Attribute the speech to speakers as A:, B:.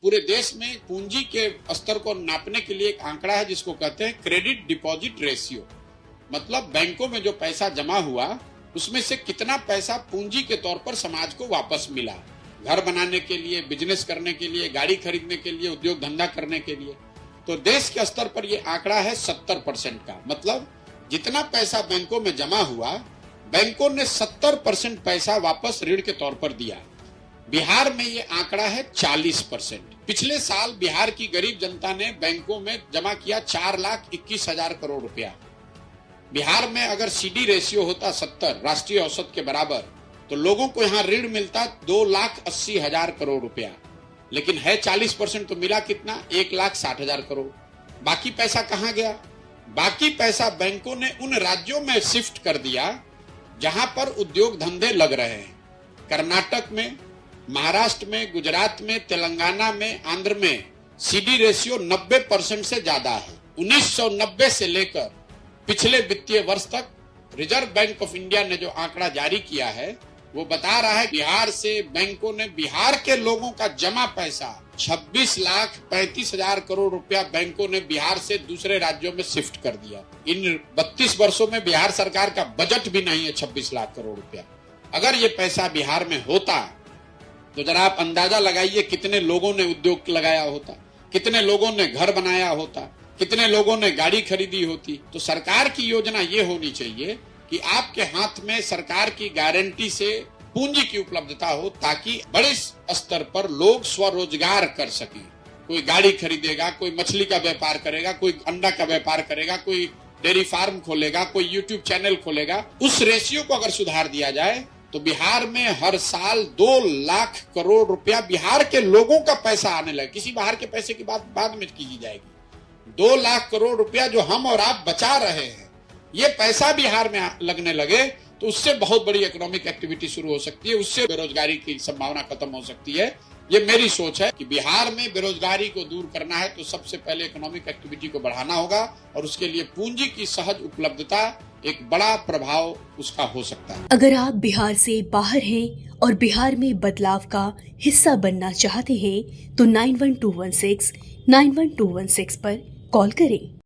A: पूरे देश में पूंजी के स्तर को नापने के लिए एक आंकड़ा है जिसको कहते हैं क्रेडिट डिपॉजिट रेशियो। मतलब बैंकों में जो पैसा जमा हुआ उसमें से कितना पैसा पूंजी के तौर पर समाज को वापस मिला, घर बनाने के लिए, बिजनेस करने के लिए, गाड़ी खरीदने के लिए, उद्योग धंधा करने के लिए। तो देश के स्तर पर यह आंकड़ा है 70% का। मतलब जितना पैसा बैंकों में जमा हुआ, बैंकों ने 70% पैसा वापस ऋण के तौर पर दिया। बिहार में ये आंकड़ा है 40%। पिछले साल बिहार की गरीब जनता ने बैंकों में जमा किया 4,21,000 करोड़ रुपया। बिहार में अगर सीडी रेशियो होता 70 राष्ट्रीय औसत के बराबर, तो लोगों को यहाँ ऋण मिलता 2,80,000 करोड़ रुपया। लेकिन है 40%, तो मिला कितना? 1,60,000 करोड़। बाकी पैसा कहाँ गया? बाकी पैसा बैंकों ने उन राज्यों में शिफ्ट कर दिया जहां पर उद्योग धंधे लग रहे हैं। कर्नाटक में, महाराष्ट्र में, गुजरात में, तेलंगाना में, आंध्र में सीडी रेशियो 90% से ज्यादा है। 1990 से लेकर पिछले वित्तीय वर्ष तक रिजर्व बैंक ऑफ इंडिया ने जो आंकड़ा जारी किया है वो बता रहा है बिहार से बैंकों ने बिहार के लोगों का जमा पैसा 26,35,000 करोड़ रुपया बैंकों ने बिहार से दूसरे राज्यों में शिफ्ट कर दिया। इन 32 वर्षों में बिहार सरकार का बजट भी नहीं है 26 लाख करोड़ रुपया। अगर ये पैसा बिहार में होता तो जरा आप अंदाजा लगाइए कितने लोगों ने उद्योग लगाया होता, कितने लोगों ने घर बनाया होता, कितने लोगों ने गाड़ी खरीदी होती। तो सरकार की योजना ये होनी चाहिए कि आपके हाथ में सरकार की गारंटी से पूंजी की उपलब्धता हो, ताकि बड़े स्तर पर लोग स्वरोजगार कर सकें। कोई गाड़ी खरीदेगा, कोई मछली का व्यापार करेगा, कोई अंडा का व्यापार करेगा, कोई डेयरी फार्म खोलेगा, कोई यूट्यूब चैनल खोलेगा। उस रेशियो को अगर सुधार दिया जाए तो बिहार में हर साल 2 लाख करोड़ रुपया बिहार के लोगों का पैसा आने लगे। किसी बाहर के पैसे की बात बाद में की जाएगी। 2 लाख करोड़ रुपया जो हम और आप बचा रहे हैं, ये पैसा बिहार में लगने लगे तो उससे बहुत बड़ी इकोनॉमिक एक्टिविटी शुरू हो सकती है, उससे बेरोजगारी की संभावना खत्म हो सकती है। ये मेरी सोच है कि बिहार में बेरोजगारी को दूर करना है तो सबसे पहले इकोनॉमिक एक्टिविटी को बढ़ाना होगा, और उसके लिए पूंजी की सहज उपलब्धता एक बड़ा प्रभाव उसका हो सकता है।
B: अगर आप बिहार से बाहर हैं और बिहार में बदलाव का हिस्सा बनना चाहते हैं तो 91,216 91,216 पर कॉल करें।